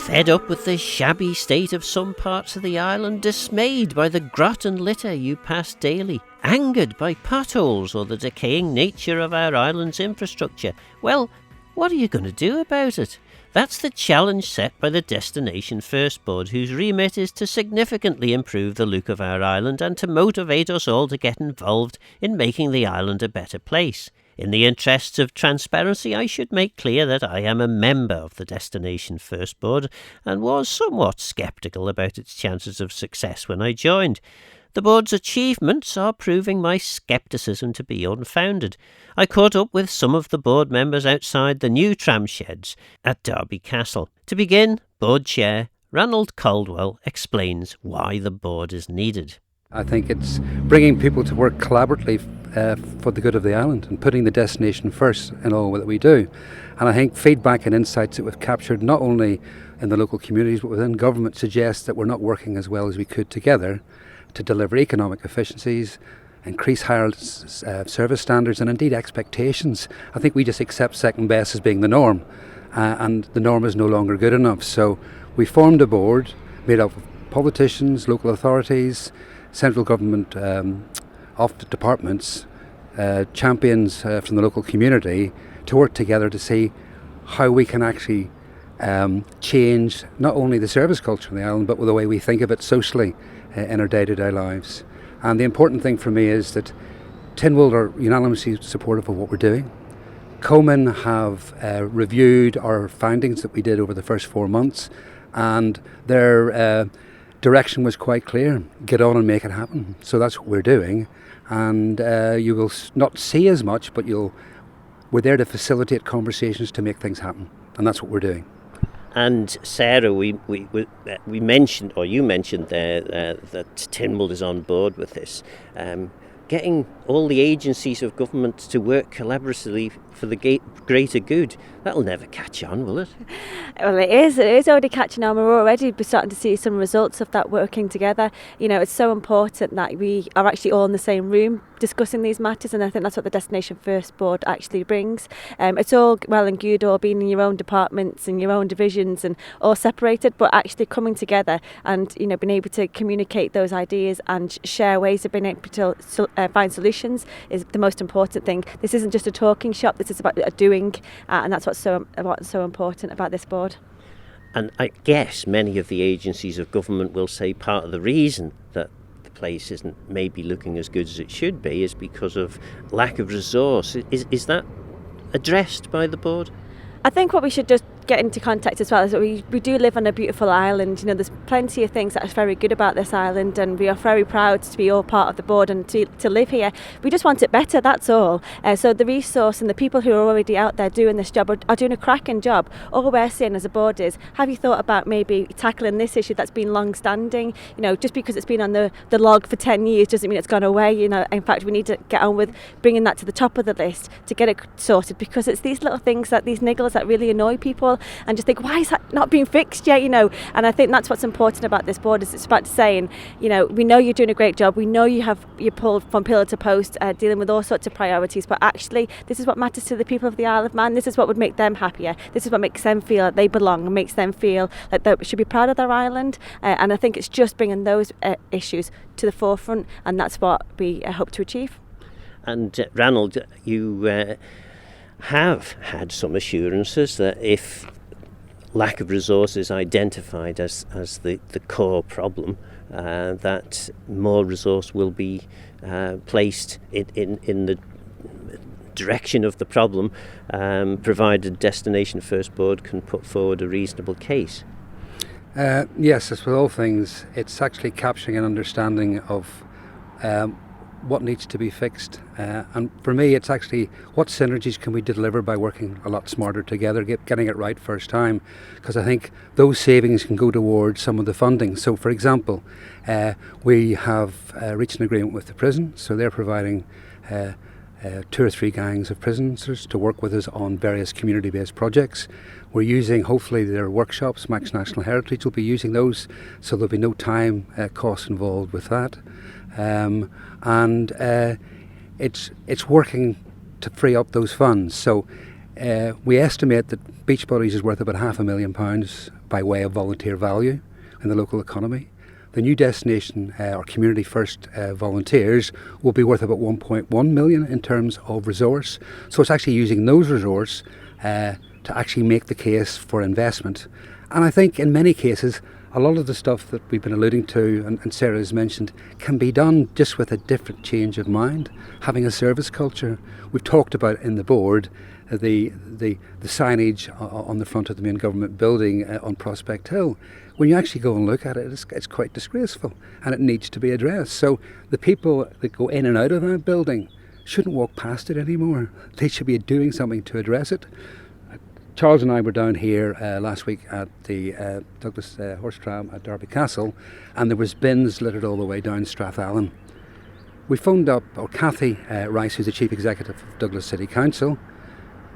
Fed up with the shabby state of some parts of the island, dismayed by the grot and litter you pass daily, angered by potholes or the decaying nature of our island's infrastructure, well, what are you going to do about it? That's the challenge set by the Destination First Board, whose remit is to significantly improve the look of our island and to motivate us all to get involved in making the island a better place. In the interests of transparency, I should make clear that I am a member of the Destination First Board and was somewhat sceptical about its chances of success when I joined. The board's achievements are proving my scepticism to be unfounded. I caught up with some of the board members outside the new tram sheds at Derby Castle. To begin, board chair Ranald Caldwell explains why the board is needed. I think it's bringing people to work collaboratively for the good of the island and putting the destination first in all that we do. And I think feedback and insights that we've captured not only in the local communities but within government suggests that we're not working as well as we could together to deliver economic efficiencies, increase higher service standards and indeed expectations. I think we just accept second best as being the norm, and the norm is no longer good enough. So we formed a board made up of politicians, local authorities, central government of the departments, champions from the local community to work together to see how we can actually change not only the service culture on the island but with the way we think of it socially in our day-to-day lives. And the important thing for me is that Tynwald are unanimously supportive of what we're doing. Coman have reviewed our findings that we did over the first 4 months, and their direction was quite clear: get on and make it happen. So that's what we're doing, and you will not see as much, but we're there to facilitate conversations to make things happen, and that's what we're doing. And Sarah, we mentioned, or you mentioned there, that Tynwald is on board with this. Getting all the agencies of government to work collaboratively for the greater good, that'll never catch on, will it? Well, it is already catching on. We're already starting to see some results of that working together. You know, it's so important that we are actually all in the same room discussing these matters, and I think that's what the Destination First Board actually brings. It's all well and good all being in your own departments and your own divisions and all separated, but actually coming together and, you know, being able to communicate those ideas and share ways of being able to find solutions is the most important thing. This isn't just a talking shop, this is about a doing, and that's what's so important about this board. And I guess many of the agencies of government will say part of the reason that the place isn't maybe looking as good as it should be is because of lack of resource. Is that addressed by the board? I think what we should just get into context as well is that we do live on a beautiful island. You know, there's plenty of things that are very good about this island, and we are very proud to be all part of the board and to live here. We just want it better, that's all. So the resource and the people who are already out there doing this job are doing a cracking job. All we're saying as a board is, have you thought about maybe tackling this issue that's been long standing? You know, just because it's been on the log for 10 years doesn't mean it's gone away. You know, in fact, we need to get on with bringing that to the top of the list to get it sorted, because it's these little things, these niggles that really annoy people, and just think, why is that not being fixed yet, you know? And I think that's what's important about this board, is it's about saying, you know, we know you're doing a great job, we know you're pulled from pillar to post, dealing with all sorts of priorities, but actually this is what matters to the people of the Isle of Man. This is what would make them happier. This is what makes them feel like they belong and makes them feel like they should be proud of their island, and I think it's just bringing those issues to the forefront, and that's what we hope to achieve. And Ranald, you have had some assurances that if lack of resources identified as the core problem, that more resource will be placed in the direction of the problem, provided Destination First Board can put forward a reasonable case. Yes, as with all things, it's actually capturing an understanding of what needs to be fixed, and for me it's actually what synergies can we deliver by working a lot smarter together, getting it right first time, because I think those savings can go towards some of the funding. So for example, we have reached an agreement with the prison, so they're providing 2 or 3 gangs of prisoners to work with us on various community-based projects. We're using, hopefully, their workshops. Max National Heritage will be using those, so there'll be no time costs involved with that. And it's working to free up those funds. So We estimate that beach bodies is worth about £500,000 by way of volunteer value in the local economy. The new destination or community first volunteers will be worth about 1.1 million in terms of resource. So it's actually using those resources to actually make the case for investment. And I think in many cases, a lot of the stuff that we've been alluding to and Sarah has mentioned can be done just with a different change of mind, having a service culture. We've talked about in the board the signage on the front of the main government building on Prospect Hill. When you actually go and look at it, it's quite disgraceful and it needs to be addressed. So the people that go in and out of that building shouldn't walk past it anymore. They should be doing something to address it. Charles and I were down here last week at the Douglas Horse Tram at Derby Castle, and there was bins littered all the way down Strathallan. We phoned up, Cathy Rice, who's the Chief Executive of Douglas City Council.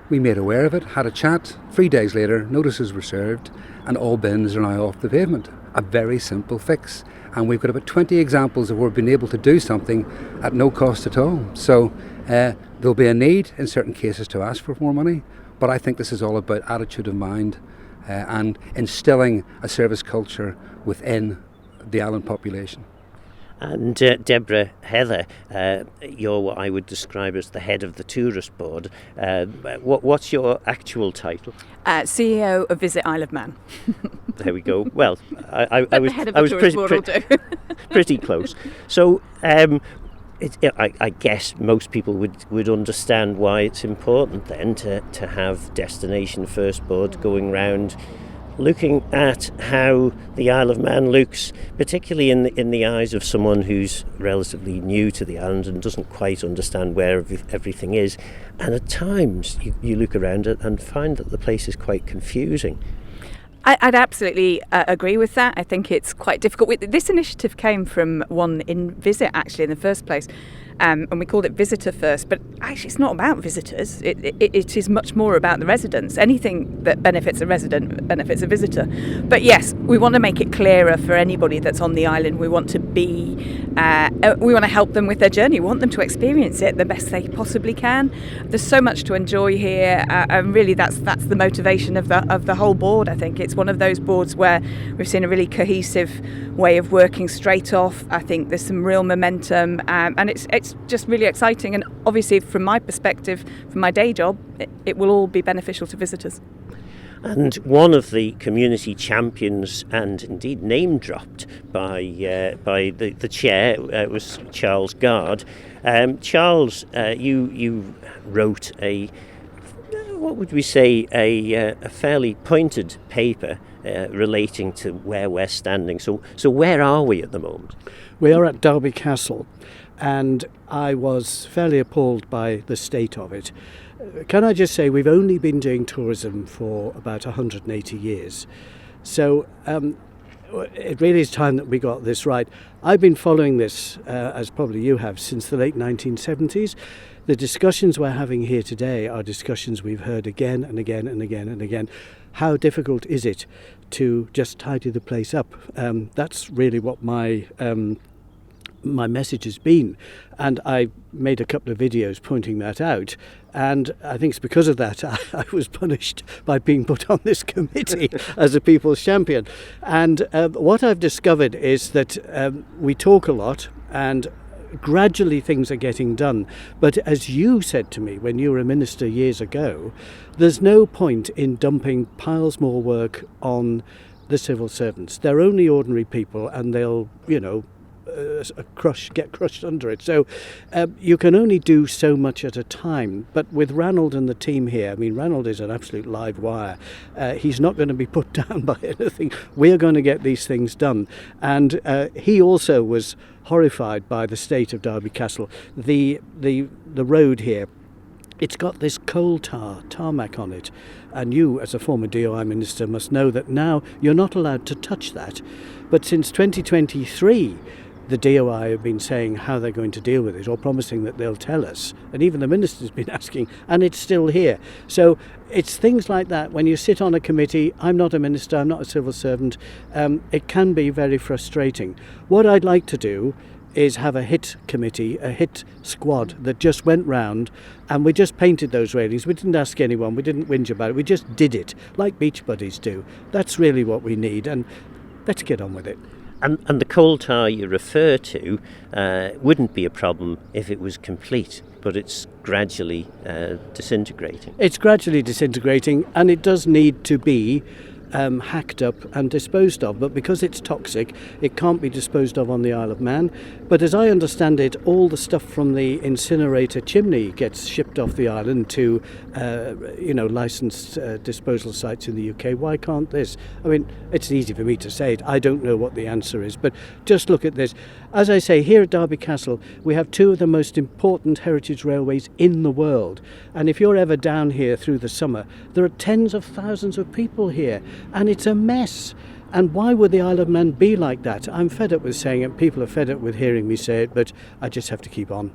We made aware of it, had a chat. 3 days later, notices were served, and all bins are now off the pavement. A very simple fix. And we've got about 20 examples of where we've been able to do something at no cost at all. So there'll be a need in certain cases to ask for more money. But I think this is all about attitude of mind and instilling a service culture within the island population. And Deborah Heather, you're what I would describe as the head of the tourist board. What's your actual title? CEO of Visit Isle of Man. There we go. Well, I was pretty close. So I guess most people would understand why it's important then to have Destination First Board going round looking at how the Isle of Man looks, particularly in the eyes of someone who's relatively new to the island and doesn't quite understand where everything is. And at times you look around it and find that the place is quite confusing. I'd absolutely agree with that. I think it's quite difficult. This initiative came from one in Visit, actually, in the first place. And we called it Visitor First, but actually it's not about visitors. It is much more about the residents. Anything that benefits a resident benefits a visitor. But yes, we want to make it clearer for anybody that's on the island. We want to we want to help them with their journey. We want them to experience it the best they possibly can. There's so much to enjoy here, and really that's the motivation of the whole board. I think it's one of those boards where we've seen a really cohesive way of working straight off. I think there's some real momentum, and it's just really exciting. And obviously, from my perspective, from my day job, it will all be beneficial to visitors. And one of the community champions, and indeed name dropped by the chair, was Charles Gard. Charles, you wrote a fairly pointed paper relating to where we're standing. So where are we at the moment? We are at Derby Castle, and I was fairly appalled by the state of it. Can I just say, we've only been doing tourism for about 180 years. So it really is time that we got this right. I've been following this, as probably you have, since the late 1970s. The discussions we're having here today are discussions we've heard again and again and again and again. How difficult is it to just tidy the place up? That's really what my message has been, and I made a couple of videos pointing that out, and I think it's because of that I was punished by being put on this committee as a people's champion. And what I've discovered is that we talk a lot, and gradually things are getting done, but as you said to me when you were a minister years ago, there's no point in dumping piles more work on the civil servants. They're only ordinary people, and they'll get crushed under it. So you can only do so much at a time. But with Ranald and the team here, I mean, Ranald is an absolute live wire. He's not going to be put down by anything. We're going to get these things done. And he also was horrified by the state of Derby Castle. The road here, it's got this coal tarmac on it. And you, as a former DOI minister, must know that now you're not allowed to touch that. But since 2023, the DOI have been saying how they're going to deal with it, or promising that they'll tell us. And even the minister's been asking, and it's still here. So it's things like that. When you sit on a committee, I'm not a minister, I'm not a civil servant, it can be very frustrating. What I'd like to do is have a hit committee, a hit squad that just went round and we just painted those railings. We didn't ask anyone, we didn't whinge about it, we just did it, like beach buddies do. That's really what we need, and let's get on with it. And the coal tar you refer to wouldn't be a problem if it was complete, but it's gradually disintegrating. It's gradually disintegrating, and it does need to be hacked up and disposed of, but because it's toxic, it can't be disposed of on the Isle of Man. But as I understand it, all the stuff from the incinerator chimney gets shipped off the island to licensed disposal sites in the UK. Why can't this? I mean, it's easy for me to say it. I don't know what the answer is, but just look at this. As I say, here at Derby Castle, we have two of the most important heritage railways in the world. And if you're ever down here through the summer, there are tens of thousands of people here, and it's a mess. And why would the Isle of Man be like that? I'm fed up with saying it. People are fed up with hearing me say it, but I just have to keep on.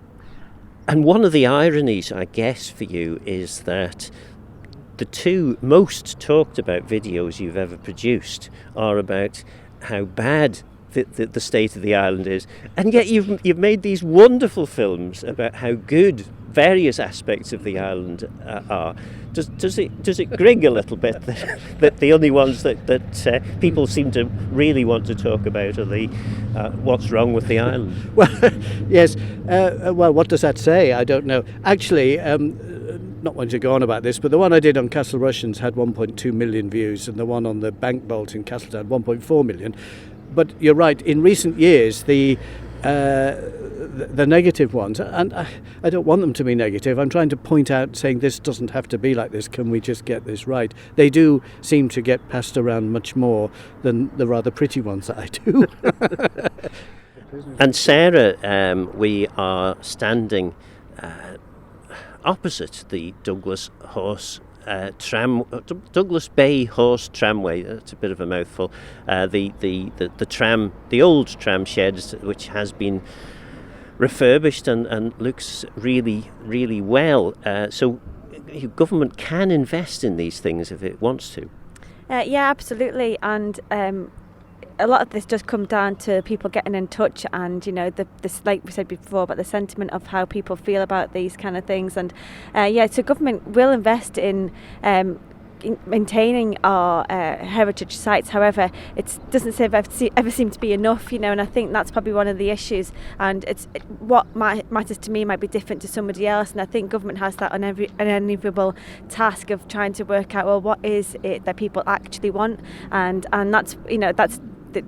And one of the ironies, I guess, for you is that the two most talked about videos you've ever produced are about how bad the state of the island is, and yet you've made these wonderful films about how good various aspects of the island are. Does it grig a little bit that the only ones that people seem to really want to talk about are the what's wrong with the island? Well, yes. Well, what does that say? I don't know. Actually, not wanting to go on about this, but the one I did on Castle Russians had 1.2 million views, and the one on the bank bolt in Castletown 1.4 million. But you're right, in recent years the negative ones, and I don't want them to be negative, I'm trying to point out, saying this doesn't have to be like this, can we just get this right? They do seem to get passed around much more than the rather pretty ones that I do. And Sarah, we are standing opposite the Douglas Bay Horse Tramway. That's a bit of a mouthful. The old tram sheds, which has been refurbished and looks really, really well. So government can invest in these things if it wants to. Yeah, absolutely. And a lot of this does come down to people getting in touch, and this, like we said before, about the sentiment of how people feel about these kind of things. And so government will invest in maintaining our heritage sites. However, it doesn't ever seem to be enough, and I think that's probably one of the issues. And what matters to me might be different to somebody else, and I think government has that unenviable task of trying to work out, well, what is it that people actually want, and that's that's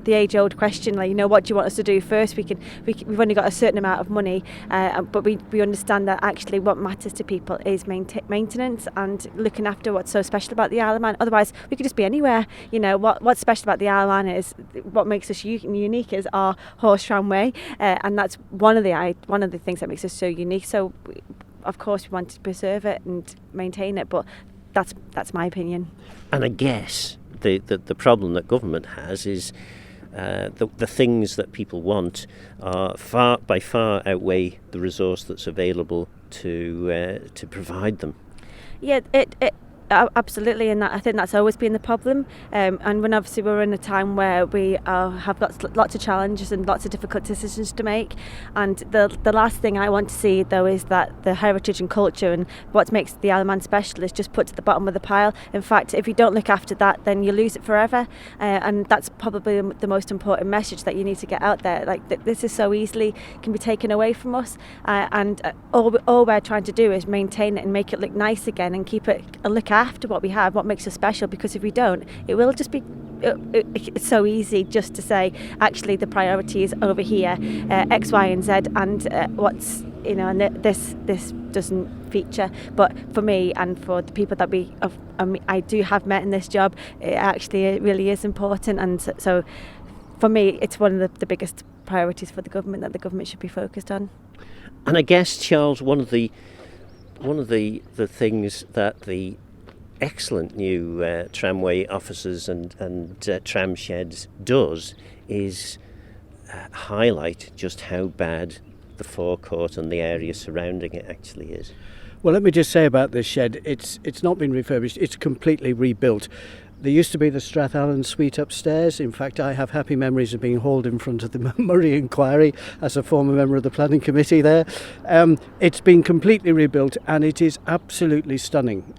the age-old question, what do you want us to do first? We've only got a certain amount of money, but we understand that actually what matters to people is maintenance and looking after what's so special about the Isle of Man. Otherwise, we could just be anywhere. What's special about the Isle of Man is what makes us unique is our horse tramway, and that's one of the things that makes us so unique. So, of course, we want to preserve it and maintain it, but that's my opinion. And I guess the problem that government has is the things that people want are by far outweigh the resource that's available to provide them. Yeah, it absolutely, and I think that's always been the problem. And when obviously we're in a time where we have lots of challenges and lots of difficult decisions to make, and the last thing I want to see though is that the heritage and culture and what makes the Isle of Man special is just put to the bottom of the pile. In fact, if you don't look after that, then you lose it forever, and that's probably the most important message that you need to get out there. This is so easily can be taken away from us, and all we're trying to do is maintain it and make it look nice again and keep it and look after what we have, what makes us special, because if we don't, it will just be it's so easy just to say actually the priority is over here, X, Y and Z, and what's and this doesn't feature. But for me and for the people that I do have met in this job, it really is important, and so for me it's one of the biggest priorities for the government that the government should be focused on. And I guess, Charles, one of the things that the excellent new tramway offices and tram sheds does is highlight just how bad the forecourt and the area surrounding it actually is. Well, let me just say about this shed, it's not been refurbished, it's completely rebuilt. There used to be the Strathallan suite upstairs. In fact, I have happy memories of being hauled in front of the Murray Inquiry as a former member of the planning committee there. It's been completely rebuilt and it is absolutely stunning.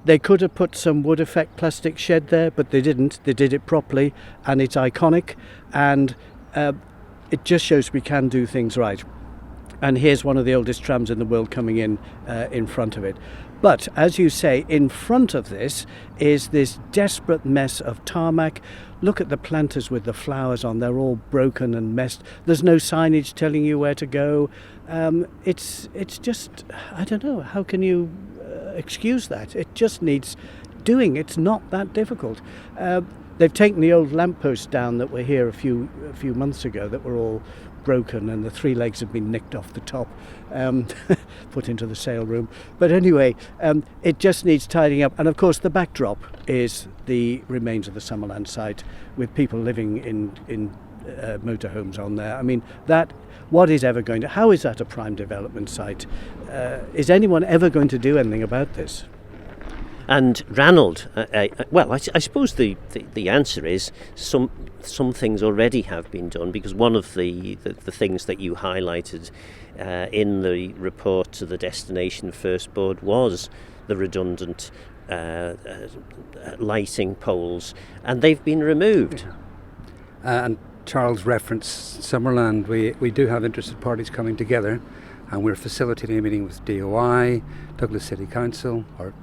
They could have put some wood effect plastic shed there, but they didn't. They did it properly and it's iconic, and it just shows we can do things right. And here's one of the oldest trams in the world coming in front of it. But, as you say, in front of this is this desperate mess of tarmac. Look at the planters with the flowers on. They're all broken and messed. There's no signage telling you where to go. It's just, I don't know, how can you excuse that? It just needs doing. It's not that difficult. They've taken the old lampposts down that were here a few months ago that were all broken, and the 3 legs have been nicked off the top, put into the sale room. But anyway, it just needs tidying up. And of course the backdrop is the remains of the Summerland site with people living in motorhomes on there. I mean, how is that a prime development site? Is anyone ever going to do anything about this? And Ranald, I suppose the answer is some things already have been done, because one of the things that you highlighted in the report to the Destination First Board was the redundant lighting poles, and they've been removed. And Charles referenced Summerland. We do have interested parties coming together, and we're facilitating a meeting with DOI, Douglas City Council, or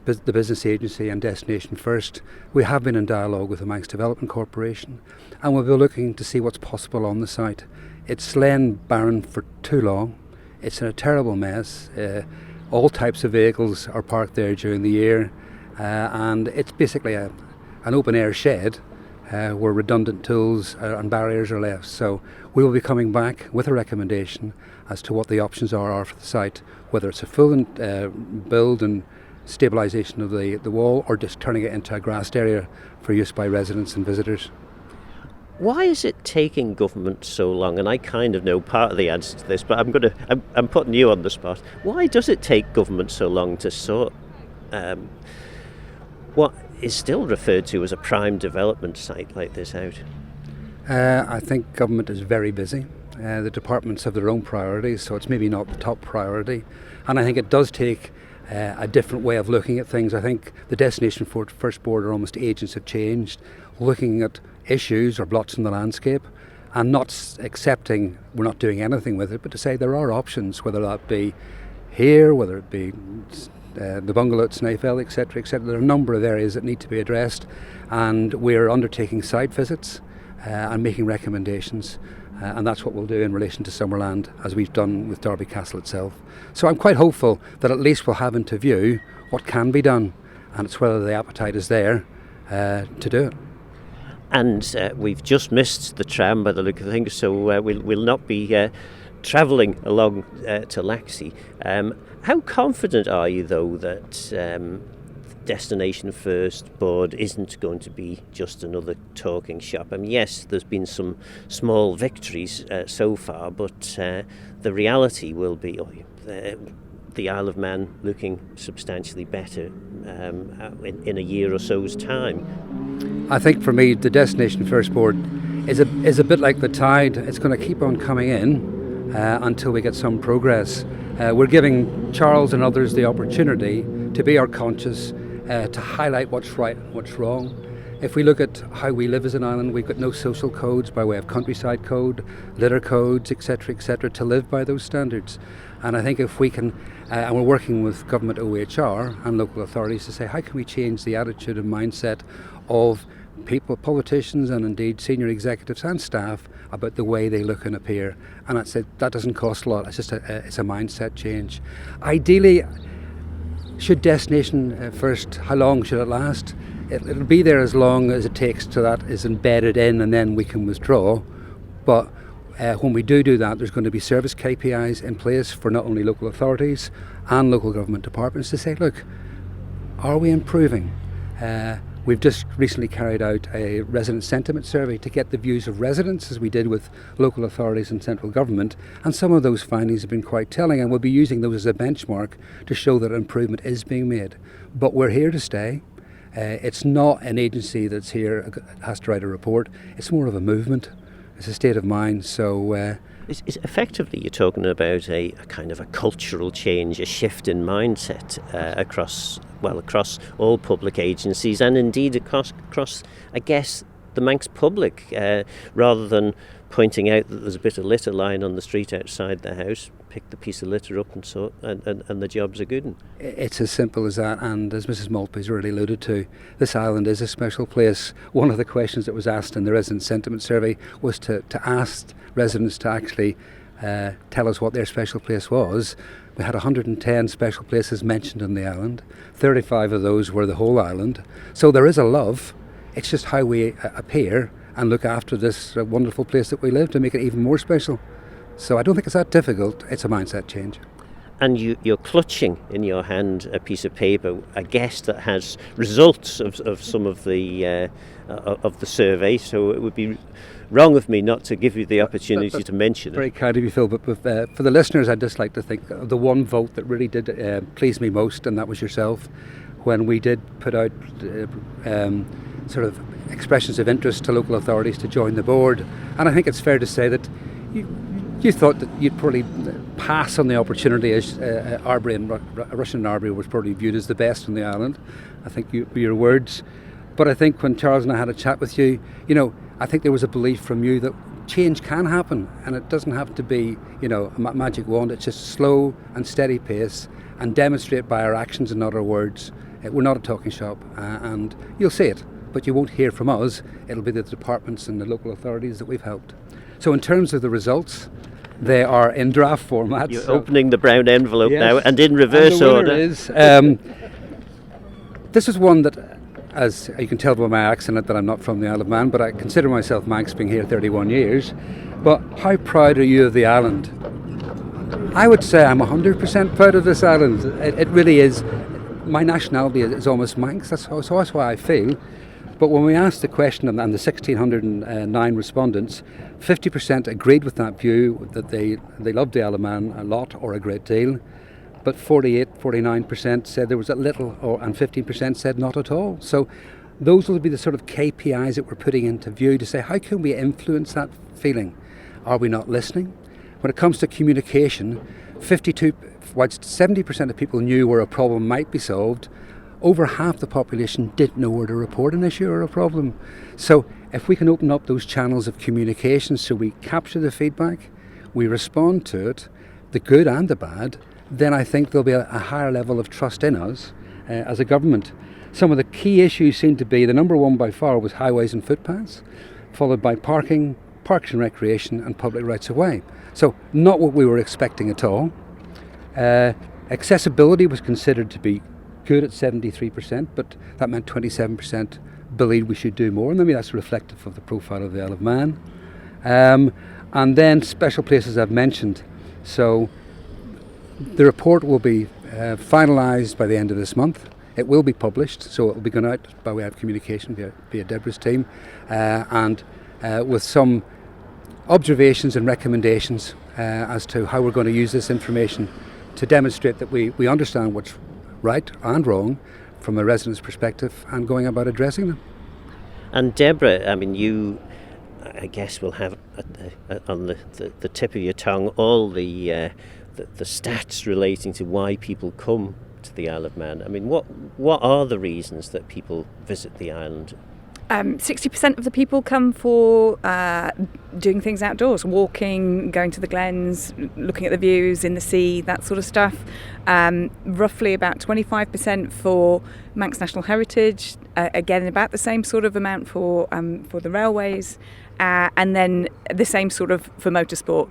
the Business Agency and Destination First. We have been in dialogue with the Manx Development Corporation, and we'll be looking to see what's possible on the site. It's lain barren for too long. It's in a terrible mess. All types of vehicles are parked there during the year, and it's basically an open air shed where redundant tools and barriers are left. So we will be coming back with a recommendation as to what the options are for the site, whether it's a full build and stabilisation of the wall, or just turning it into a grassed area for use by residents and visitors. Why is it taking government so long? And I kind of know part of the answer to this, but I'm putting you on the spot. Why does it take government so long to sort what is still referred to as a prime development site like this out? I think government is very busy. The departments have their own priorities, so it's maybe not the top priority. And I think it does take a different way of looking at things. I think the Destination First Board are almost agents of change, looking at issues or blots in the landscape and not accepting we're not doing anything with it, but to say there are options, whether that be here, whether it be the bungalow at Snaefell, etc., etc. There are a number of areas that need to be addressed, and we're undertaking site visits and making recommendations. And that's what we'll do in relation to Summerland, as we've done with Derby Castle itself. So I'm quite hopeful that at least we'll have into view what can be done, and it's whether the appetite is there to do it. And we've just missed the tram by the look of things, so we'll not be travelling along to Laxey. How confident are you, though, that Destination First Board isn't going to be just another talking shop? I mean, yes, there's been some small victories so far, but the reality will be the Isle of Man looking substantially better in a year or so's time. I think for me, the Destination First Board is a bit like the tide. It's going to keep on coming in until we get some progress. We're giving Charles and others the opportunity to be our conscious, to highlight what's right and what's wrong. If we look at how we live as an island, we've got no social codes by way of countryside code, litter codes, etc., to live by those standards. And I think if we can, and we're working with government OHR and local authorities to say, how can we change the attitude and mindset of people, politicians, and indeed senior executives and staff about the way they look and appear. And I'd say that doesn't cost a lot. It's just it's a mindset change. Ideally, should Destination First, how long should it last? It'll be there as long as it takes till that is embedded in, and then we can withdraw. But when we do that, there's going to be service KPIs in place for not only local authorities and local government departments to say, look, are we improving? We've just recently carried out a resident sentiment survey to get the views of residents, as we did with local authorities and central government, and some of those findings have been quite telling, and we'll be using those as a benchmark to show that improvement is being made. But we're here to stay. It's not an agency that's here, has to write a report. It's more of a movement. It's a state of mind. So Is effectively you're talking about a kind of a cultural change, a shift in mindset across all public agencies, and indeed across I guess, the Manx public, rather than pointing out that there's a bit of litter lying on the street outside the house, pick the piece of litter up and the job's a good one. It's as simple as that, and as Mrs. Maltby's already alluded to, this island is a special place. One of the questions that was asked in the resident sentiment survey was to ask residents to actually tell us what their special place was. We had 110 special places mentioned on the island. 35 of those were the whole island. So there is a love. It's just how we appear and look after this wonderful place that we live to make it even more special. So I don't think it's that difficult. It's a mindset change. And you're clutching in your hand a piece of paper, I guess, that has results of some of the survey. So it would be wrong of me not to give you the opportunity to mention it. Very kind of you, Phil. But for the listeners, I'd just like to think of the one vote that really did please me most, and that was yourself, when we did put out sort of expressions of interest to local authorities to join the board. And I think it's fair to say that you thought that you'd probably pass on the opportunity, as Arbury and Russian Arbury was probably viewed as the best on the island. I think your words. But I think when Charles and I had a chat with you, I think there was a belief from you that change can happen, and it doesn't have to be, a magic wand. It's just slow and steady pace, and demonstrate by our actions and not our words. We're not a talking shop, and you'll see it, but you won't hear from us. It'll be the departments and the local authorities that we've helped. So in terms of the results, they are in draft format. You're opening the brown envelope now, and in and reverse the order. Is, this is one that, as you can tell by my accent, that I'm not from the Isle of Man, but I consider myself Manx, being here 31 years. But how proud are you of the island? I would say I'm 100% proud of this island. It really is. My nationality is almost Manx, that's why I feel. But when we asked the question, and the 1,609 respondents, 50% agreed with that view, that they loved the Isle of Man a lot or a great deal. But 49% said there was a little, and 15% said not at all. So those will be the sort of KPIs that we're putting into view to say, how can we influence that feeling? Are we not listening? When it comes to communication, 70% of people knew where a problem might be solved. Over half the population didn't know where to report an issue or a problem. So if we can open up those channels of communication so we capture the feedback, we respond to it, the good and the bad, then I think there'll be a higher level of trust in us as a government. Some of the key issues seem to be, the number one by far was highways and footpaths, followed by parking, parks and recreation, and public rights of way. So not what we were expecting at all. Accessibility was considered to be good at 73%, but that meant 27% believed we should do more, and maybe that's reflective of the profile of the Isle of Man. And then special places I've mentioned. So the report will be finalised by the end of this month. It will be published, so it will be going out by way of communication via Deborah's team, and with some observations and recommendations as to how we're going to use this information to demonstrate that we understand what's right and wrong from a resident's perspective and going about addressing them. And Deborah, I mean, you, I guess, will have on the tip of your tongue all the stats relating to why people come to the Isle of Man. I mean, what are the reasons that people visit the island? 60% of the people come for doing things outdoors, walking, going to the glens, looking at the views in the sea, that sort of stuff. Roughly about 25% for Manx National Heritage, again about the same sort of amount for the railways, and then the same sort of for motorsport.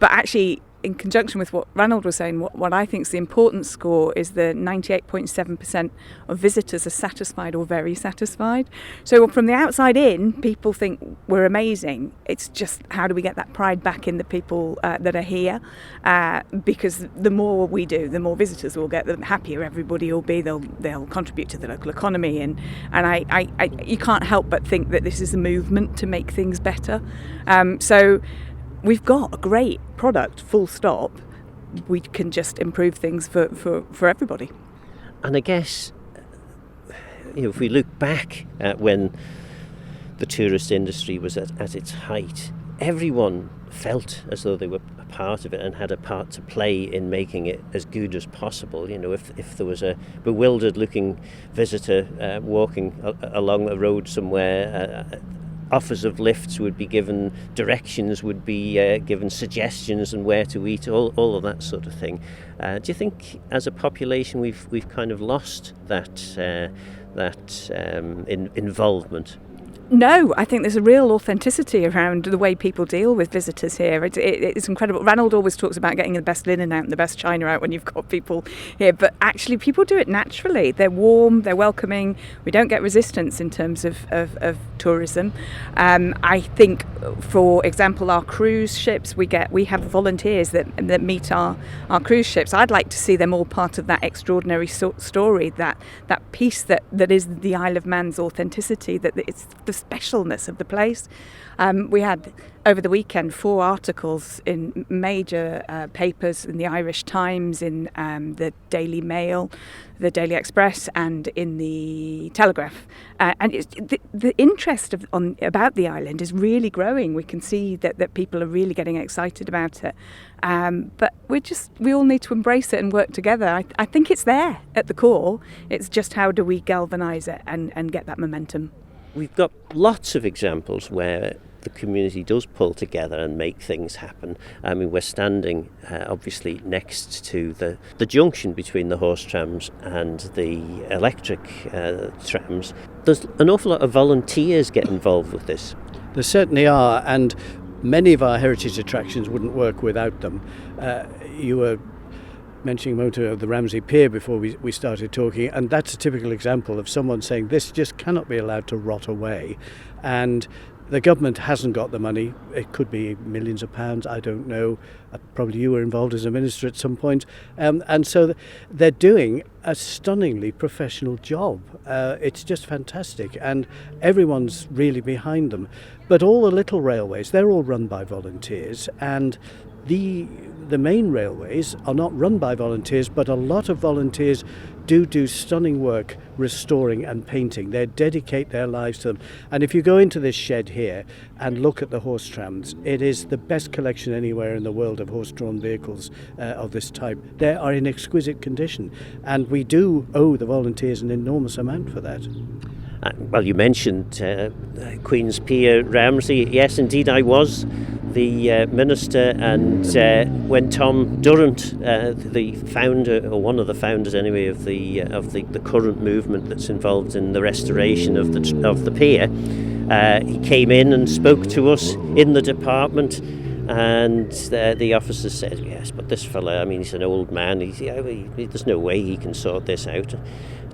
But actually, in conjunction with what Ranald was saying, what I think is the important score is the 98.7% of visitors are satisfied or very satisfied. So from the outside in, people think we're amazing. It's just how do we get that pride back in the people that are here? Because the more we do, the more visitors we'll get, the happier everybody will be. They'll contribute to the local economy, and I you can't help but think that this is a movement to make things better. So we've got a great product, full stop. We can just improve things for everybody. And I guess if we look back at when the tourist industry was at its height, everyone felt as though they were a part of it and had a part to play in making it as good as possible. If there was a bewildered looking visitor walking along a road somewhere, offers of lifts would be given, directions would be given, suggestions on where to eat, all of that sort of thing. Do you think as a population we've kind of lost that involvement? No, I think there's a real authenticity around the way people deal with visitors here. It's incredible. Ranald always talks about getting the best linen out and the best china out when you've got people here, but actually people do it naturally. They're warm, they're welcoming. We don't get resistance in terms of tourism. I think, for example, our cruise ships, we have volunteers that meet our cruise ships. I'd like to see them all part of that extraordinary story, that piece that is the Isle of Man's authenticity, that it's the specialness of the place. We had over the weekend 4 articles in major papers, in the Irish Times, in the Daily Mail, the Daily Express, and in the Telegraph. And the interest about the island is really growing. We can see that people are really getting excited about it. But we all need to embrace it and work together. I think it's there at the core. It's just how do we galvanise it and get that momentum. We've got lots of examples where the community does pull together and make things happen. I mean, we're standing obviously next to the junction between the horse trams and the electric trams. There's an awful lot of volunteers get involved with this. There certainly are, and many of our heritage attractions wouldn't work without them. You were mentioning a moment ago the Ramsey Pier before we started talking, and that's a typical example of someone saying this just cannot be allowed to rot away, and the government hasn't got the money. It could be millions of pounds, I don't know. Probably you were involved as a minister at some point, and so they're doing a stunningly professional job. It's just fantastic, and everyone's really behind them. But all the little railways, they're all run by volunteers, and the main railways are not run by volunteers, but a lot of volunteers do stunning work restoring and painting. They dedicate their lives to them. And if you go into this shed here and look at the horse trams, it is the best collection anywhere in the world of horse-drawn vehicles of this type. They are in exquisite condition, and we do owe the volunteers an enormous amount for that. Well, you mentioned Queen's Pier, Ramsey. Yes, indeed, I was the minister, and when Tom Durrant, the founder, or one of the founders anyway, of the current movement that's involved in the restoration of the pier, he came in and spoke to us in the department. And the officer said, yes, but this fella, I mean, he's an old man. There's no way he can sort this out.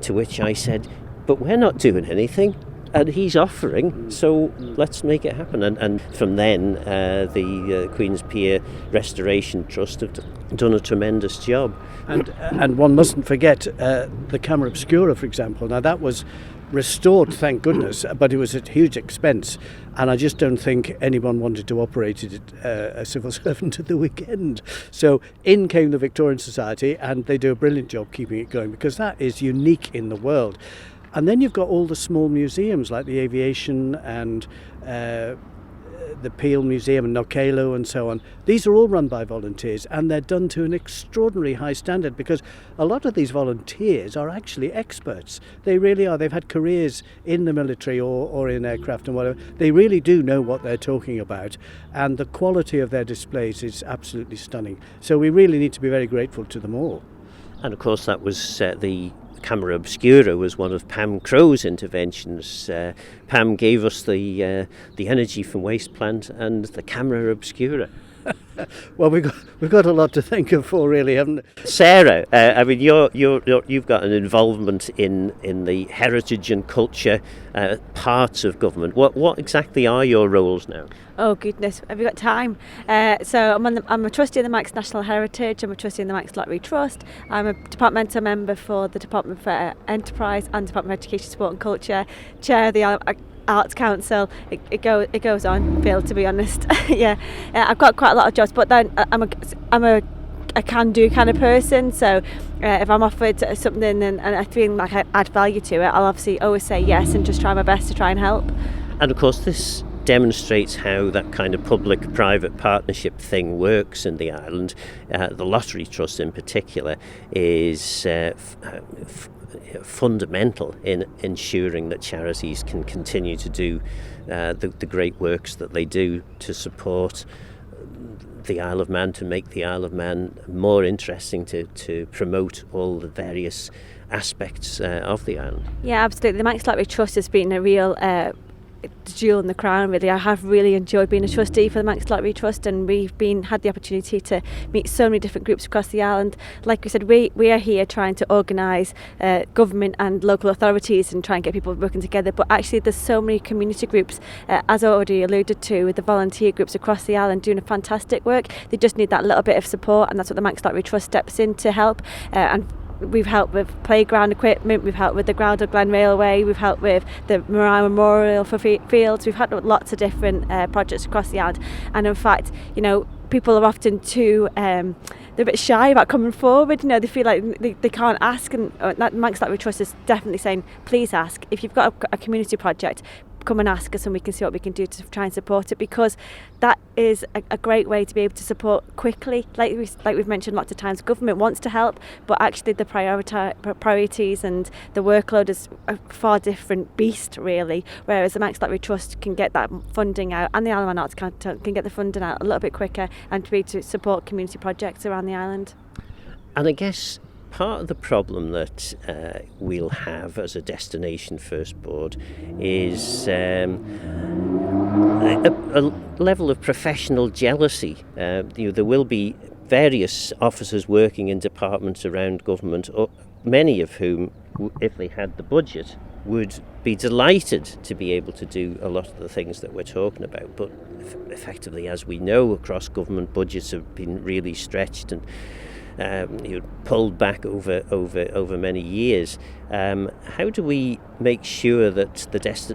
To which I said, but we're not doing anything, and he's offering, so let's make it happen. And from then, the Queen's Pier Restoration Trust have done a tremendous job. And one mustn't forget the Camera Obscura, for example. Now, that was restored, thank goodness, but it was at huge expense, and I just don't think anyone wanted to operate it a civil servant at the weekend. So in came the Victorian Society, and they do a brilliant job keeping it going, because that is unique in the world. And then you've got all the small museums like the Aviation and the Peel Museum and Nokelo and so on. These are all run by volunteers, and they're done to an extraordinarily high standard, because a lot of these volunteers are actually experts. They really are. They've had careers in the military or in aircraft and whatever. They really do know what they're talking about, and the quality of their displays is absolutely stunning. So we really need to be very grateful to them all. And of course that was the Camera Obscura was one of Pam Crow's interventions. Pam gave us the energy from waste plant and the Camera Obscura. Well, we've got a lot to thank her for, really, haven't we? Sarah, I mean, you've got an involvement in the heritage and culture parts of government. What exactly are your roles now? Oh goodness, have you got time? So I'm a trustee in the Manx National Heritage. I'm a trustee in the Manx Lottery Trust. I'm a departmental member for the Department for Enterprise and Department of Education, Sport and Culture. Chair of the Arts Council. It goes on, Phil, to be honest. Yeah, I've got quite a lot of jobs, but then I'm a a can-do kind of person. So if I'm offered something and I feel like I add value to it, I'll obviously always say yes and just try my best to try and help. And of course this demonstrates how that kind of public-private partnership thing works in the island. The Lottery Trust in particular is fundamental in ensuring that charities can continue to do the great works that they do to support the Isle of Man, to make the Isle of Man more interesting, to promote all the various aspects of the island. Yeah, absolutely. The Manx Lottery Trust has been a real jewel in the crown, really. I have really enjoyed being a trustee for the Manx Lottery Trust, and we've had the opportunity to meet so many different groups across the island. Like we said, we are here trying to organise government and local authorities and try and get people working together, but actually there's so many community groups, as I already alluded to, with the volunteer groups across the island doing a fantastic work. They just need that little bit of support, and that's what the Manx Lottery Trust steps in to help. And we've helped with playground equipment, we've helped with the Ground of Glen Railway, we've helped with the Mariah Memorial for Fields, we've had lots of different projects across the island. And in fact, people are often too they're a bit shy about coming forward. They feel like they can't ask, and that Manx Lottery Trust is definitely saying, please ask. If you've got a community project, come and ask us and we can see what we can do to try and support it, because that is a great way to be able to support quickly. Like we've mentioned lots of times, government wants to help, but actually the priorities and the workload is a far different beast, really, whereas the Manx Lottery Trust can get that funding out, and the Isle of Man Arts can get the funding out a little bit quicker, and to be able to support community projects around the island. And I guess part of the problem that we'll have as a Destination First board is a level of professional jealousy. There will be various officers working in departments around government, many of whom, if they had the budget, would be delighted to be able to do a lot of the things that we're talking about. But effectively, as we know, across government, budgets have been really stretched and pulled back over many years. How do we make sure that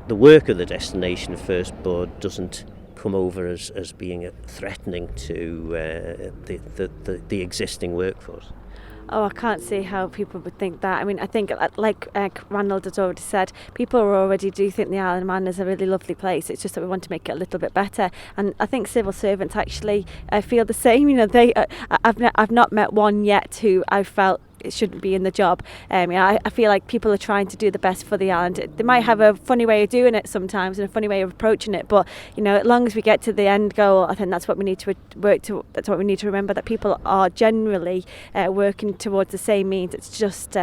the work of the Destination First board doesn't come over as being threatening to the existing workforce? Oh, I can't see how people would think that. I mean, I think, like Ranald has already said, people already do think the Isle of Man is a really lovely place. It's just that we want to make it a little bit better. And I think civil servants actually feel the same. I've not met one yet who I felt it shouldn't be in the job. I feel like people are trying to do the best for the island. They might have a funny way of doing it sometimes and a funny way of approaching it, but as long as we get to the end goal, I think that's what we need to work to. That's what we need to remember, that people are generally working towards the same means. It's just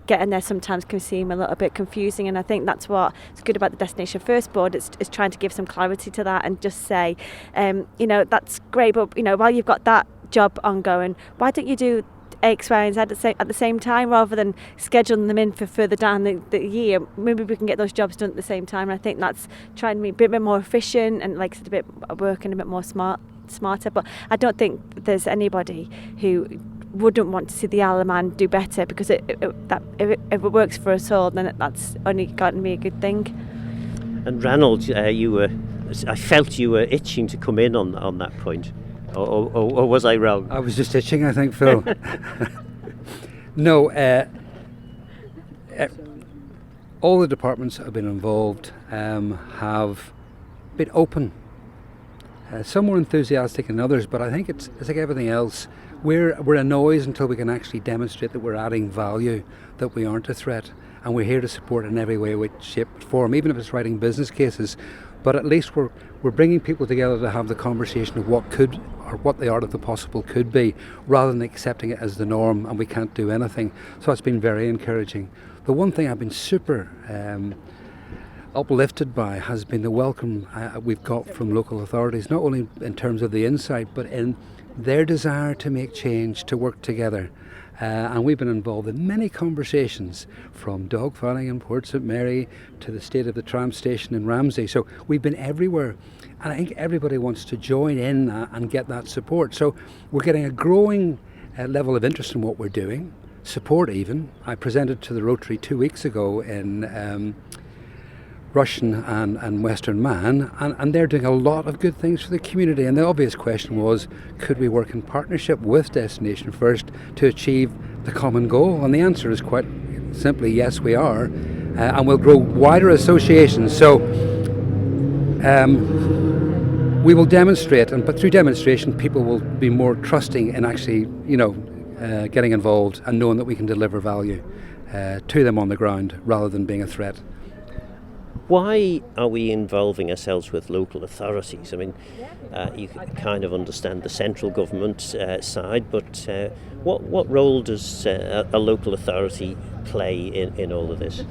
getting there sometimes can seem a little bit confusing, and I think that's what's good about the Destination First board. It's trying to give some clarity to that and just say, that's great, but while you've got that job ongoing, why don't you do X, Y and Z at the same time, rather than scheduling them in for further down the year? Maybe we can get those jobs done at the same time, and I think that's trying to be a bit more efficient and, like I said, a bit working a bit more smarter. But I don't think there's anybody who wouldn't want to see the Isle of Man do better, because if it works for us all, then that's only going to be a good thing. And Ranald, I felt you were itching to come in on that point. Or was I wrong? I was just itching, I think, Phil. No, all the departments that have been involved have been open. Some more enthusiastic than others, but I think it's like everything else. We're a noise until we can actually demonstrate that we're adding value, that we aren't a threat, and we're here to support in every way, shape, form, even if it's writing business cases. But at least we're bringing people together to have the conversation of what could, or what the art of the possible could be, rather than accepting it as the norm and we can't do anything. So it's been very encouraging. The one thing I've been super uplifted by has been the welcome we've got from local authorities, not only in terms of the insight, but in their desire to make change, to work together. And we've been involved in many conversations, from dog filing in Port St Mary to the state of the tram station in Ramsey. So we've been everywhere, and I think everybody wants to join in and get that support. So we're getting a growing level of interest in what we're doing, support even. I presented to the Rotary 2 weeks ago in Russian and Western man, and they're doing a lot of good things for the community. And the obvious question was, could we work in partnership with Destination First to achieve the common goal? And the answer is quite simply, yes, we are. And we'll grow wider associations. So we will demonstrate, but through demonstration, people will be more trusting in actually, getting involved and knowing that we can deliver value to them on the ground rather than being a threat. Why are we involving ourselves with local authorities? I mean, you can kind of understand the central government side, but what role does a local authority play in all of this?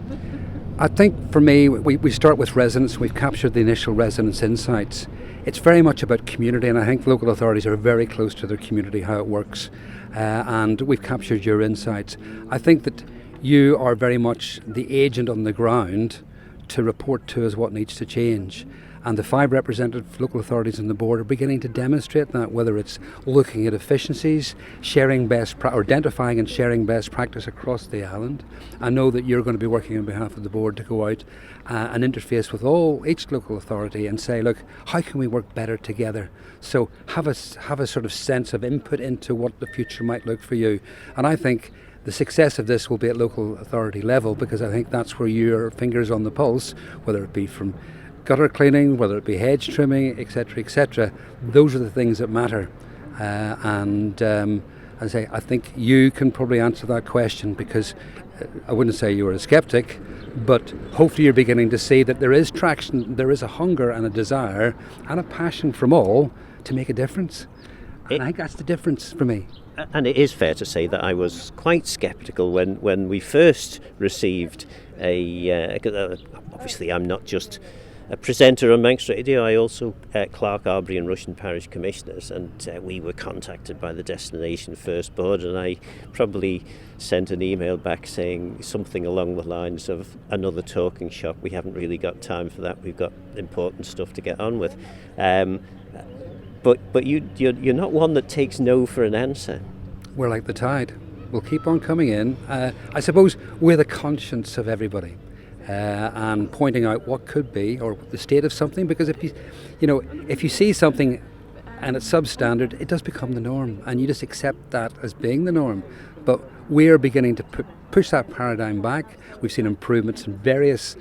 I think for me, we start with residents. We've captured the initial residents' insights. It's very much about community, and I think local authorities are very close to their community, how it works, and we've captured your insights. I think that you are very much the agent on the ground to report to us what needs to change. And the 5 representative local authorities on the board are beginning to demonstrate that, whether it's looking at efficiencies, identifying and sharing best practice across the island. I know that you're going to be working on behalf of the board to go out and interface with each local authority and say, look, how can we work better together? So have a sort of sense of input into what the future might look for you. And I think the success of this will be at local authority level, because I think that's where your finger's on the pulse, whether it be from gutter cleaning, whether it be hedge trimming, etc., etc. Those are the things that matter. I think you can probably answer that question, because I wouldn't say you were a skeptic, but hopefully you're beginning to see that there is traction, there is a hunger and a desire and a passion from all to make a difference. And I think that's the difference for me. And it is fair to say that I was quite sceptical when we first received obviously I'm not just a presenter on Manx Radio, I also Clark, Arbury and Russian Parish Commissioners, and we were contacted by the Destination First Board, and I probably sent an email back saying something along the lines of, another talking shop, we haven't really got time for that, we've got important stuff to get on with. But you're not one that takes no for an answer. We're like the tide. We'll keep on coming in. I suppose we're the conscience of everybody, and pointing out what could be or the state of something. Because if you see something and it's substandard, it does become the norm, and you just accept that as being the norm. But we're beginning to push that paradigm back. We've seen improvements in various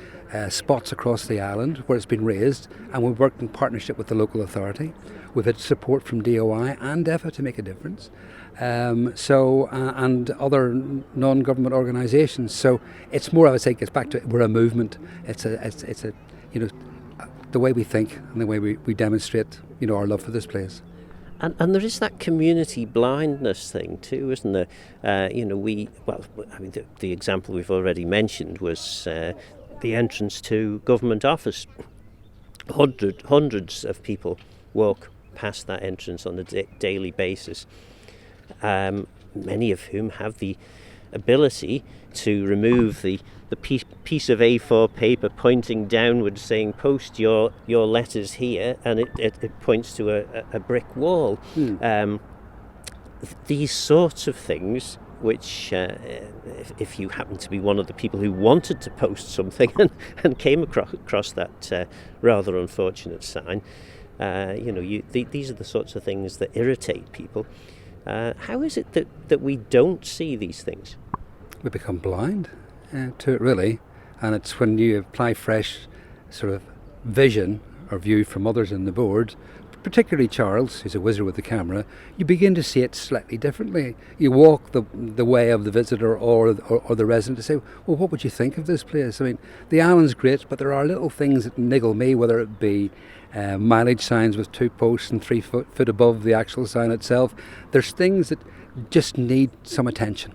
spots across the island where it's been raised, and we've worked in partnership with the local authority. We've had support from DOI and DEFA to make a difference, and other non-government organisations. So it's more, I would say, it gets back to we're a movement. It's a the way we think and the way we demonstrate our love for this place. And there is that community blindness thing too, isn't there? The example we've already mentioned was the entrance to Government Office. Hundreds of people walk past that entrance on a daily basis, many of whom have the ability to remove the piece of A4 paper pointing downwards saying post your letters here, and it points to a brick wall. These sorts of things, which if you happen to be one of the people who wanted to post something and came across that rather unfortunate sign, these are the sorts of things that irritate people. How is it that we don't see these things? We become blind to it, really, and it's when you apply fresh sort of vision or view from others in the board, particularly Charles, who's a wizard with the camera, you begin to see it slightly differently. You walk the way of the visitor or the resident to say, well, what would you think of this place? I mean, the island's great, but there are little things that niggle me, whether it be mileage signs with 2 posts and 3 foot above the actual sign itself. There's things that just need some attention.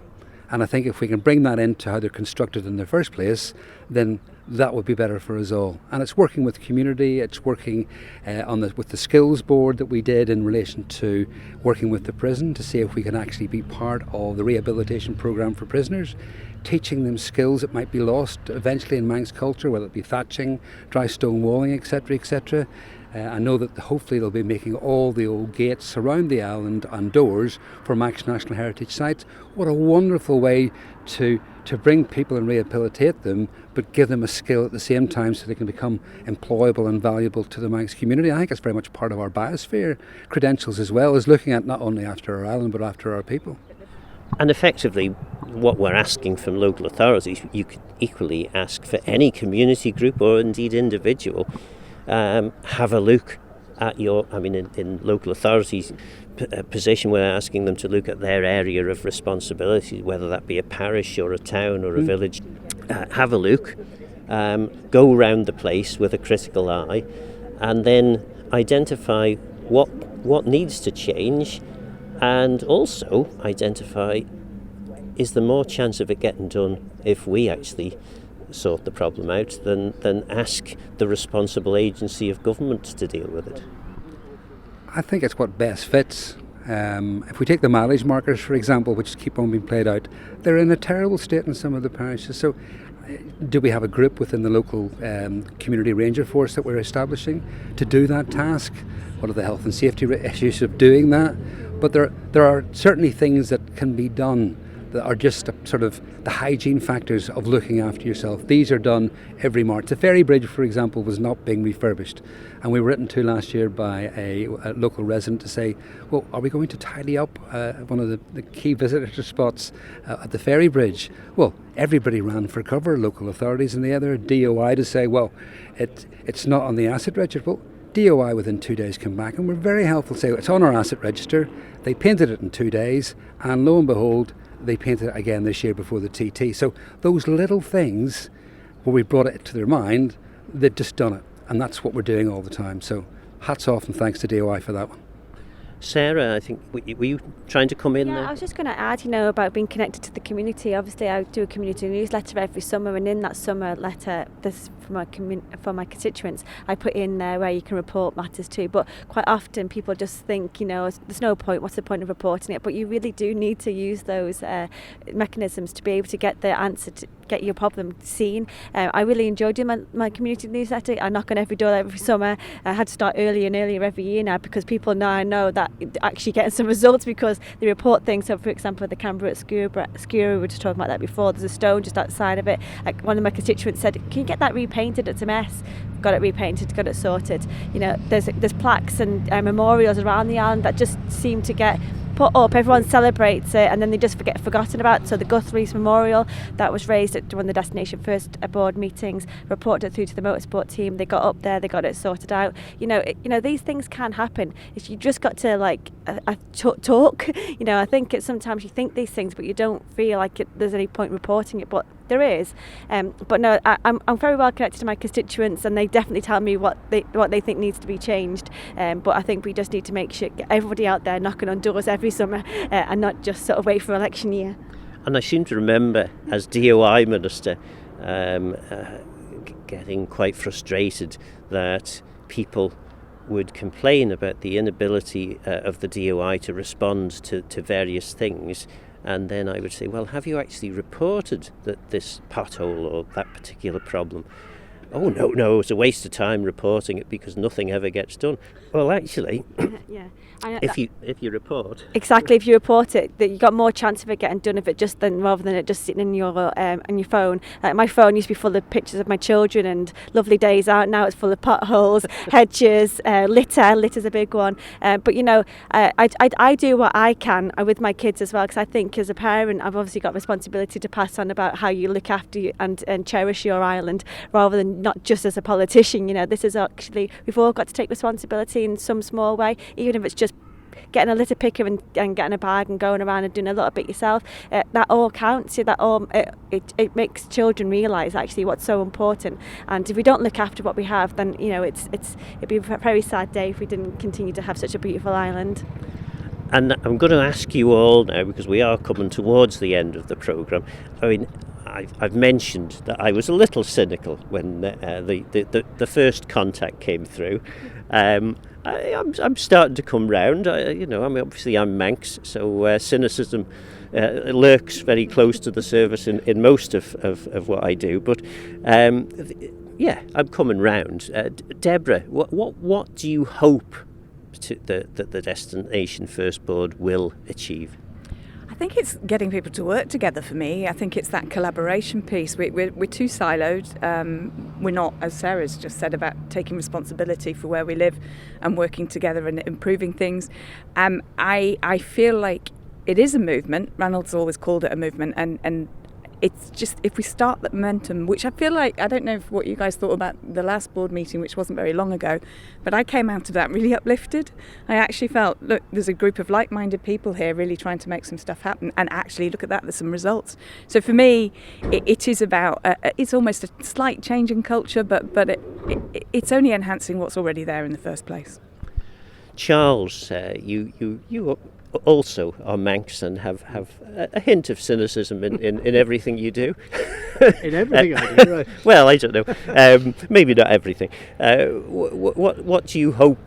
And I think if we can bring that into how they're constructed in the first place, then that would be better for us all. And it's working with the community, it's working with the skills board that we did in relation to working with the prison to see if we can actually be part of the rehabilitation programme for prisoners, teaching them skills that might be lost eventually in Manx culture, whether it be thatching, dry stone walling, etc., etc. I know that hopefully they'll be making all the old gates around the island and doors for Manx National Heritage Sites. What a wonderful way to bring people and rehabilitate them, but give them a skill at the same time so they can become employable and valuable to the Manx community. I think it's very much part of our biosphere credentials as well, as looking at not only after our island but after our people. And effectively, what we're asking from local authorities, you could equally ask for any community group or indeed individual. Have a look at in local authorities' position, we're asking them to look at their area of responsibility, whether that be a parish or a town or a village. Have a look, go around the place with a critical eye, and then identify what needs to change, and also identify, is there more chance of it getting done if we actually sort the problem out than ask the responsible agency of government to deal with it? I think it's what best fits. If we take the mileage markers, for example, which keep on being played out, they're in a terrible state in some of the parishes. So do we have a group within the local community ranger force that we're establishing to do that task? What are the health and safety issues of doing that? But there are certainly things that can be done that are just sort of the hygiene factors of looking after yourself. These are done every March. The ferry bridge, for example, was not being refurbished, and we were written to last year by a local resident to say, well, are we going to tidy up one of the key visitor spots at the ferry bridge? Well, everybody ran for cover, local authorities and the other, DOI, to say, well, it's not on the asset register. Well, DOI within 2 days come back and were very helpful to say it's on our asset register. They painted it in 2 days, and lo and behold, they painted it again this year before the TT. So those little things where we brought it to their mind, they've just done it, and that's what we're doing all the time. So hats off and thanks to DOI for that one. Sarah, I think, were you trying to come in there? I was just going to add, about being connected to the community. Obviously, I do a community newsletter every summer, and in that summer letter, this for my constituents, I put in there where you can report matters to. But quite often, people just think, there's no point. What's the point of reporting it? But you really do need to use those mechanisms to be able to get the answer, to get your problem seen. I really enjoy doing my community newsletter. I knock on every door every summer. I had to start earlier and earlier every year now, because people now I know that actually getting some results because they report things. So, for example, the Canberra at Skura, we were just talking about that before. There's a stone just outside of it. Like, one of my constituents said, "Can you get that repainted? It's a mess." Got it repainted, got it sorted. There's plaques and memorials around the island that just seem to get put up. Everyone celebrates it, and then they just get forgotten about. So the Guthrie's Memorial that was raised at one of the Destination First board meetings, reported through to the motorsport team. They got up there, they got it sorted out. These things can happen. If you just got to talk. I think sometimes you think these things, but you don't feel like there's any point reporting it. But there is. But no, I'm very well connected to my constituents, and they definitely tell me what they think needs to be changed. But I think we just need to make sure get everybody out there knocking on doors every summer, and not just sort of wait for election year. And I seem to remember, as DOI Minister, getting quite frustrated that people would complain about the inability of the DOI to respond to various things. And then I would say, well, have you actually reported that this pothole or that particular problem? Oh, no, it's a waste of time reporting it because nothing ever gets done. Well, actually, yeah. If you report, exactly, if you report it, that you got more chance of it getting done rather than it just sitting in your on your phone. My phone used to be full of pictures of my children and lovely days out. Now it's full of potholes, hedges, litter. Litter's a big one. But I do what I can with my kids as well, because I think as a parent, I've obviously got responsibility to pass on about how you look after you and cherish your island, rather than not just as a politician. This is actually, we've all got to take responsibility in some small way, even if it's just getting a litter picker and getting a bag and going around and doing a little bit yourself. That all counts. It makes children realise actually what's so important. And if we don't look after what we have, then it'd be a very sad day if we didn't continue to have such a beautiful island. And I'm going to ask you all now, because we are coming towards the end of the programme. I mean, I've mentioned that I was a little cynical when the first contact came through. I'm starting to come round. I'm Manx, so cynicism lurks very close to the surface in most of what I do. But yeah, I'm coming round. Deborah, what do you hope that the Destination First Board will achieve? I think it's getting people to work together for me. I think it's that collaboration piece. We're too siloed. We're not, as Sarah's just said, about taking responsibility for where we live and working together and improving things. I feel like it is a movement. Ranald's always called it a movement, and it's just, if we start that momentum, which I feel like, I don't know what you guys thought about the last board meeting, which wasn't very long ago, but I came out of that really uplifted. I actually felt, look, there's a group of like-minded people here really trying to make some stuff happen, and actually, look at that, there's some results. So for me, it is about, it's almost a slight change in culture, but it's only enhancing what's already there in the first place. Charles, you also are Manx and have a hint of cynicism in everything you do. In everything I do, right. Well, I don't know. Maybe not everything. What do you hope?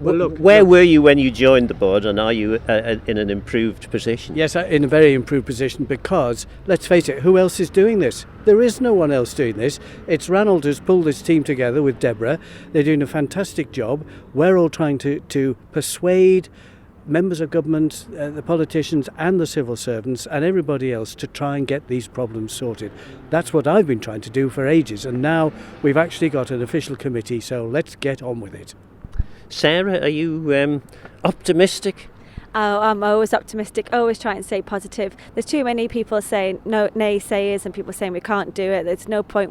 Where were you when you joined the board, and are you in an improved position? Yes, in a very improved position, because, let's face it, who else is doing this? There is no one else doing this. It's Ranald who's pulled this team together with Deborah. They're doing a fantastic job. We're all trying to persuade members of government, the politicians and the civil servants and everybody else to try and get these problems sorted. That's what I've been trying to do for ages, and now we've actually got an official committee, so let's get on with it. Sarah, are you optimistic? Oh, I'm always optimistic, always trying to stay positive. There's too many people saying no, naysayers, and people saying we can't do it. There's no point.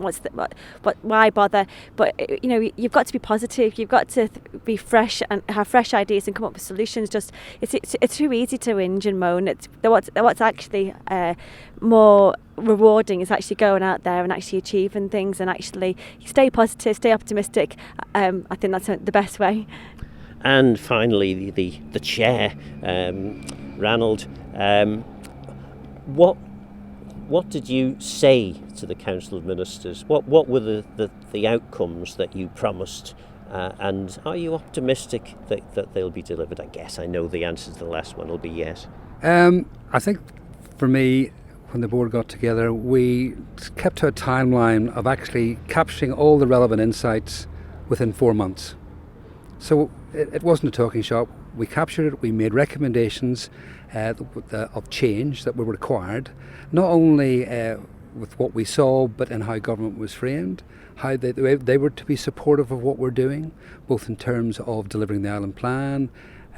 Why bother? But you've got to be positive. You've got to be fresh and have fresh ideas and come up with solutions. Just it's too easy to whinge and moan. What's actually more rewarding is actually going out there and actually achieving things and actually stay positive, stay optimistic. I think that's the best way. And finally, the chair, Ranald. What did you say to the Council of Ministers? What were the outcomes that you promised? And are you optimistic that they'll be delivered? I guess I know the answer to the last one will be yes. I think for me, when the board got together, we kept to a timeline of actually capturing all the relevant insights within 4 months. So it wasn't a talking shop. We captured it. We made recommendations of change that were required, not only with what we saw, but in how government was framed, how they were to be supportive of what we're doing, both in terms of delivering the island plan.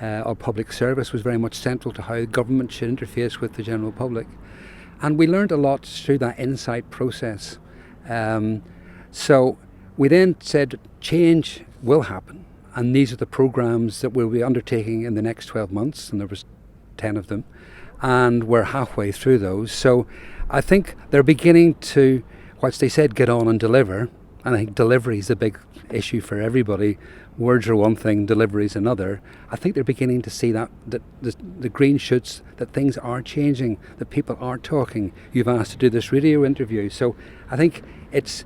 Our public service was very much central to how government should interface with the general public. And we learned a lot through that insight process. So we then said change will happen. And these are the programmes that we'll be undertaking in the next 12 months, and there was 10 of them, and we're halfway through those. So I think they're beginning to, whilst they said get on and deliver, and I think delivery is a big issue for everybody. Words are one thing, delivery is another. I think they're beginning to see that the green shoots, that things are changing, that people are talking. You've asked to do this radio interview. So I think it's,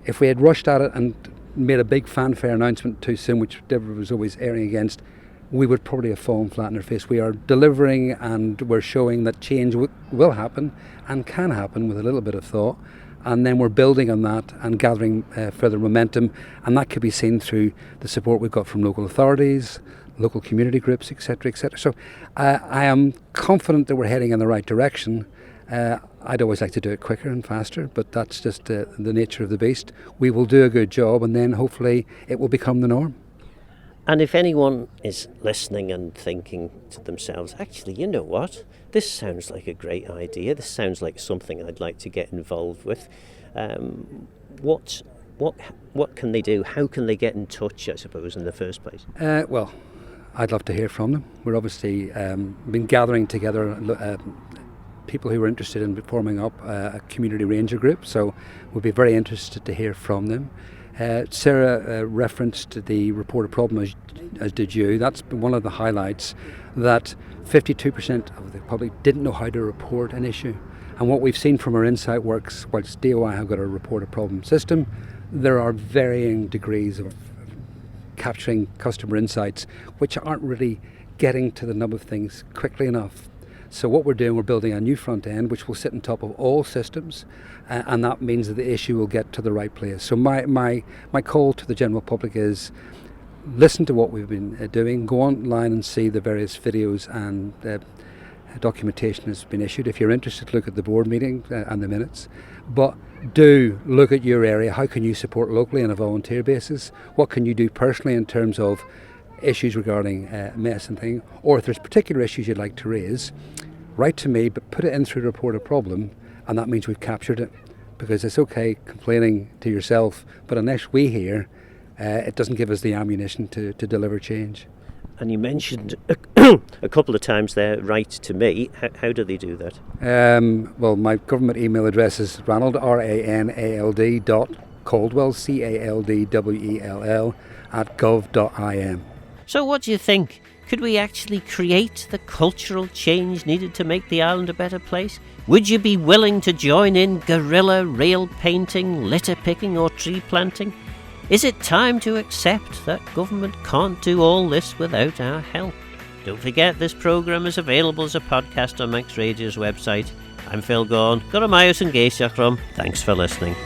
if we had rushed at it and made a big fanfare announcement too soon, which Deborah was always erring against, we would probably have fallen flat in our face. We are delivering, and we're showing that change will happen and can happen with a little bit of thought, and then we're building on that and gathering further momentum, and that could be seen through the support we've got from local authorities, local community groups, etc., etc. So I am confident that we're heading in the right direction. I'd always like to do it quicker and faster, but that's just the nature of the beast. We will do a good job, and then hopefully it will become the norm. And if anyone is listening and thinking to themselves, actually, you know what? This sounds like a great idea. This sounds like something I'd like to get involved with. What can they do? How can they get in touch, I suppose, in the first place? Well, I'd love to hear from them. We're obviously been gathering together people who are interested in forming up a community ranger group, so we'll be very interested to hear from them. Sarah referenced the report of problem as did you. That's been one of the highlights, that 52% of the public didn't know how to report an issue. And what we've seen from our insight works, whilst DOI have got a report of problem system, there are varying degrees of capturing customer insights which aren't really getting to the nub of things quickly enough. So what we're doing, we're building a new front end which will sit on top of all systems, and that means that the issue will get to the right place. So my call to the general public is, listen to what we've been doing, go online and see the various videos and documentation has been issued. If you're interested, look at the board meeting and the minutes. But do look at your area. How can you support locally on a volunteer basis? What can you do personally in terms of issues regarding mess and things? Or if there's particular issues you'd like to raise, write to me, but put it in through report a problem, and that means we've captured it. Because it's okay complaining to yourself, but unless we hear, it doesn't give us the ammunition to deliver change. And you mentioned a couple of times there, write to me. How do they do that? Well, my government email address is Ranald, RANALD .Caldwell, CALDWELL @gov.im. So what do you think? Could we actually create the cultural change needed to make the island a better place? Would you be willing to join in guerrilla rail painting, litter picking or tree planting? Is it time to accept that government can't do all this without our help? Don't forget this programme is available as a podcast on Max Radio's website. I'm Phil Gaughan. Got a Myos and Gaysachrom. Thanks for listening.